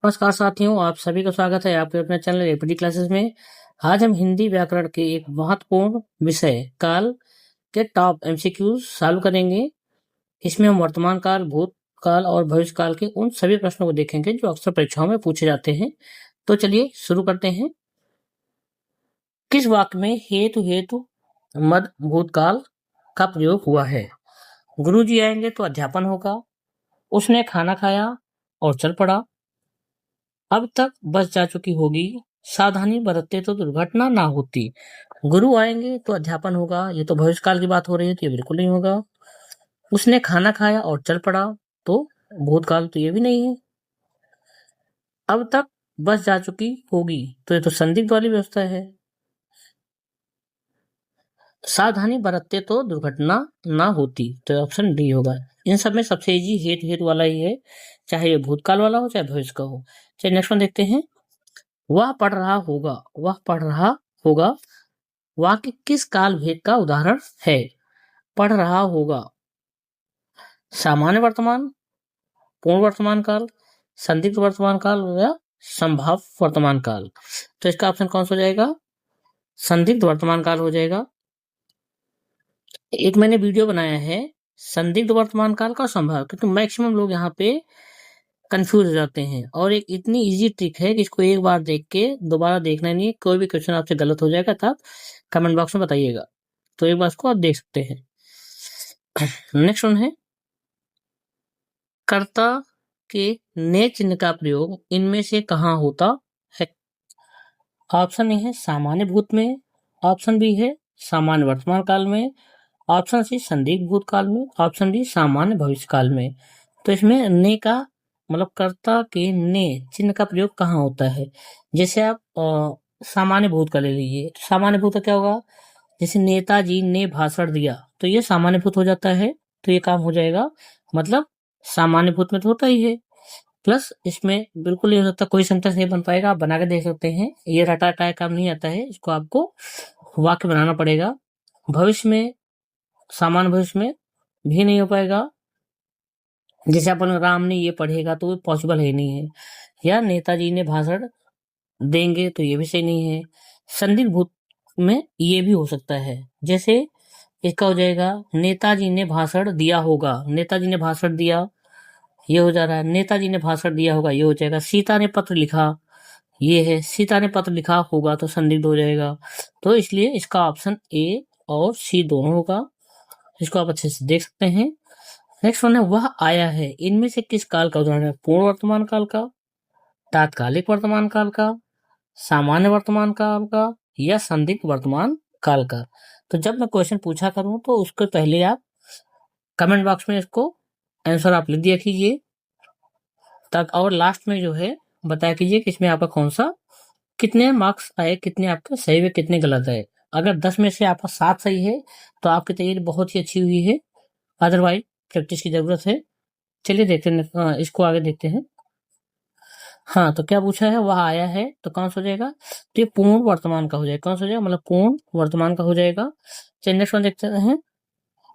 नमस्कार साथियों, आप सभी का स्वागत है आपके अपने चैनल एपीडी क्लासेस में। आज हम हिंदी व्याकरण के एक महत्वपूर्ण विषय काल के टॉप एमसीक्यूज सॉल्व करेंगे। इसमें हम वर्तमान काल, भूतकाल और भविष्य काल के उन सभी प्रश्नों को देखेंगे जो अक्सर परीक्षाओं में पूछे जाते हैं। तो चलिए शुरू करते हैं। किस वाक्य में हेतु हेतु मद भूतकाल का प्रयोग हुआ है? गुरु जी आएंगे तो अध्यापन होगा। उसने खाना खाया और चल पड़ा। अब तक बस जा चुकी होगी, सावधानी बरतते तो दुर्घटना ना होती। गुरु आएंगे तो अध्यापन होगा, ये तो भविष्यकाल की बात हो रही है, तो ये बिल्कुल नहीं होगा। उसने खाना खाया और चल पड़ा, तो भूतकाल तो ये भी नहीं है। अब तक बस जा चुकी होगी, तो ये तो संदिग्ध वाली व्यवस्था है। सावधानी बरतते तो दुर्घटना ना होती, तो ऑप्शन डी होगा। इन सब में सबसे इजी हेतु हेतु वाला ही है, चाहे ये भूतकाल वाला हो चाहे भविष्य का हो। चलिए नेक्स्ट वन देखते हैं। वह पढ़ रहा होगा, वह पढ़ रहा होगा वाक्य किस काल भेद का उदाहरण है? पढ़ रहा होगा सामान्य वर्तमान, पूर्ण वर्तमान काल, संदिग्ध वर्तमान काल या संभाव्य वर्तमान काल। तो इसका ऑप्शन कौन सा हो जाएगा? संदिग्ध वर्तमान काल हो जाएगा। एक मैंने वीडियो बनाया है संदिग्ध वर्तमान काल का संभाव्य, क्योंकि मैक्सिमम लोग यहाँ पे कंफ्यूज हो जाते हैं। और एक इतनी इजी ट्रिक है कि इसको एक बार देख के दोबारा देखना नहीं है। कोई भी क्वेश्चन आपसे गलत हो जाएगा तो आप कमेंट बॉक्स में बताइएगा, तो एक बार इसको आप देख सकते हैं। नेक्स्ट वन है, कर्ता के ने चिन्ह का प्रयोग इनमें से कहाँ होता है? ऑप्शन ए है सामान्य भूत में, ऑप्शन बी है सामान्य वर्तमान काल में, ऑप्शन सी संदिग्ध भूतकाल में, ऑप्शन डी सामान्य भविष्य काल में। तो इसमें ने का मतलब कर्ता के ने चिन्ह का प्रयोग कहाँ होता है? जैसे आप सामान्य भूत का ले लीजिए, तो सामान्य भूत का क्या होगा? जैसे नेताजी ने भाषण दिया, तो ये सामान्य भूत हो जाता है, तो ये काम हो जाएगा। मतलब सामान्य भूत में तो होता ही है, प्लस इसमें बिल्कुल नहीं हो सकता, कोई सेंटेंस नहीं बन पाएगा। आप बना के देख सकते हैं, ये रटा टाया काम नहीं आता है, इसको आपको वाक्य बनाना पड़ेगा। भविष्य में, सामान्य भविष्य में भी नहीं हो पाएगा। जैसे अपन राम ने ये पढ़ेगा तो पॉसिबल है नहीं है, या नेताजी ने भाषण देंगे तो ये भी सही नहीं है। संदिग्ध भूत में ये भी हो सकता है, जैसे इसका हो जाएगा नेताजी ने भाषण दिया होगा, नेताजी ने भाषण दिया ये हो जा रहा है, नेताजी ने भाषण दिया होगा ये हो जाएगा। सीता ने पत्र लिखा, ये है सीता ने पत्र लिखा होगा, तो संदिग्ध हो जाएगा। तो इसलिए इसका ऑप्शन ए और सी दोनों होगा। इसको आप अच्छे से देख सकते हैं। नेक्स्ट वन है, वह आया है इनमें से किस काल का उदाहरण है? पूर्ण वर्तमान काल का, तात्कालिक वर्तमान काल का, सामान्य वर्तमान काल का या संदिग्ध वर्तमान काल का। तो जब मैं क्वेश्चन पूछा करूं तो उसके पहले आप कमेंट बॉक्स में इसको आंसर आप लिख दिया कीजिए, तक और लास्ट में जो है बताया कीजिए कि इसमें आपका कौन सा कितने मार्क्स आए, कितने आपके सही हुए, कितने गलत आए। अगर 10 में से आपका 7 सही है तो आपकी तैयारी बहुत ही अच्छी हुई है, अदरवाइज प्रैक्टिस की जरूरत है। चलिए देखते हैं, इसको आगे देखते हैं। हाँ, तो क्या पूछा है? वह आया है, तो कौन सा हो जाएगा? तो ये पूर्ण वर्तमान का हो जाएगा। कौन सा हो जाएगा? मतलब पूर्ण वर्तमान का हो जाएगा। चलिए नेक्स्ट वन देखते हैं।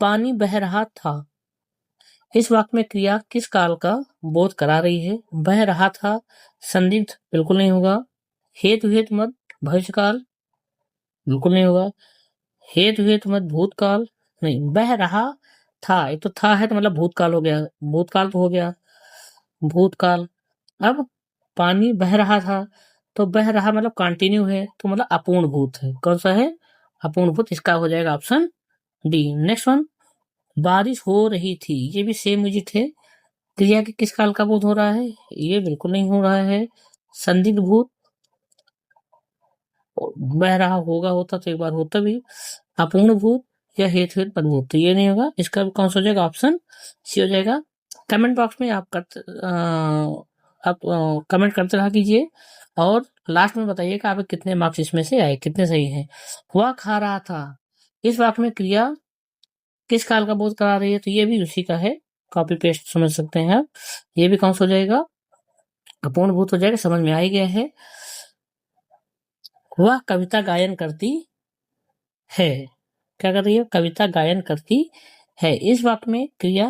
पानी बह रहा था, इस वाक्य में क्रिया किस काल का बोध करा रही है? बह रहा था संदिग्ध बिल्कुल नहीं होगा। हेतु हेतु मत भविष्य काल बिल्कुल नहीं होगा। हेतु हेतु मत भूतकाल नहीं। बह रहा था, एक तो था है तो मतलब भूतकाल हो गया, भूतकाल तो हो गया भूतकाल। अब पानी बह रहा था, तो बह रहा मतलब कंटिन्यू है, तो मतलब अपूर्ण भूत है। कौन सा है? अपूर्ण भूत। इसका हो जाएगा ऑप्शन डी। नेक्स्ट वन, बारिश हो रही थी, ये भी सेम म्यूजिक है। क्रिया के किस काल का बोध हो रहा है? ये बिल्कुल नहीं हो रहा है। संदिग्ध भूत। बह रहा होगा होता तो एक बार होता भी। अपूर्ण भूत या हेतु हेतु पदभूत, तो ये नहीं होगा। इसका भी कौन सा हो जाएगा? ऑप्शन सी हो जाएगा। कमेंट बॉक्स में आप कमेंट करते रहा कीजिए और लास्ट में बताइए कि आपके कितने मार्क्स इसमें से आए, कितने सही हैं। वह खा रहा था, इस वाक्य में क्रिया किस काल का बोध करा रही है? तो ये भी उसी का है, कॉपी पेस्ट समझ सकते हैं आप। ये भी कौन सा हो जाएगा? अपूर्ण भूत हो जाएगा। समझ में आ ही गया है। वह कविता गायन करती है, क्या कर रही है? कविता गायन करती है। इस वाक्य में क्रिया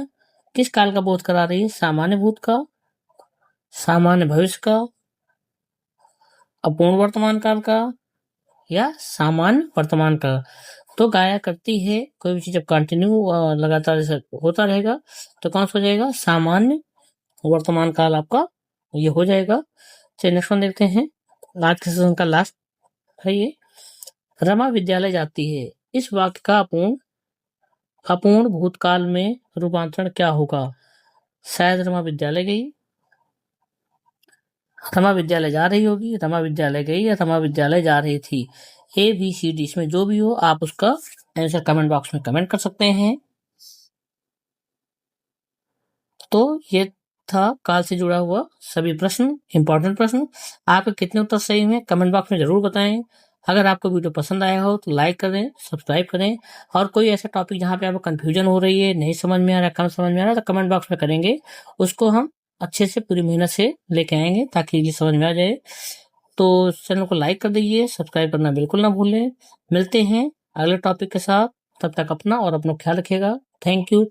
किस काल का बोध करा रही है? सामान्य भूत का, सामान्य भविष्य का, अपूर्ण वर्तमान काल का या सामान्य वर्तमान का। तो गाया करती है कोई भी चीज जब कंटिन्यू लगातार जैसे होता रहेगा तो कौन सा हो जाएगा, सामान्य वर्तमान काल आपका ये हो जाएगा। चलिए नेक्स्ट वन देखते हैं, आज के सेशन का लास्ट है ये। रमा विद्यालय जाती है, इस वाक्य का अपूर्ण भूतकाल में रूपांतरण क्या होगा। शायद रमा विद्यालय गई, रमा विद्यालय जा रही होगी, रमा विद्यालय गई या रमा विद्यालय जा रही थी। ABCD इसमें जो भी हो आप उसका आंसर कमेंट बॉक्स में कमेंट कर सकते हैं। तो ये था काल से जुड़ा हुआ सभी प्रश्न, इंपॉर्टेंट प्रश्न। आपके कितने उत्तर सही हुए कमेंट बॉक्स में जरूर बताएं। अगर आपको वीडियो पसंद आया हो तो लाइक करें, सब्सक्राइब करें। और कोई ऐसा टॉपिक जहाँ पे आपको कंफ्यूजन हो रही है, नहीं समझ में आ रहा, कम समझ में आ रहा, तो कमेंट बॉक्स में करेंगे, उसको हम अच्छे से पूरी मेहनत से लेके आएंगे ताकि ये समझ में आ जाए। तो चैनल को लाइक कर दीजिए, सब्सक्राइब करना बिल्कुल ना भूलें। मिलते हैं अगले टॉपिक के साथ, तब तक अपना और अपना ख्याल रखिएगा। Thank you.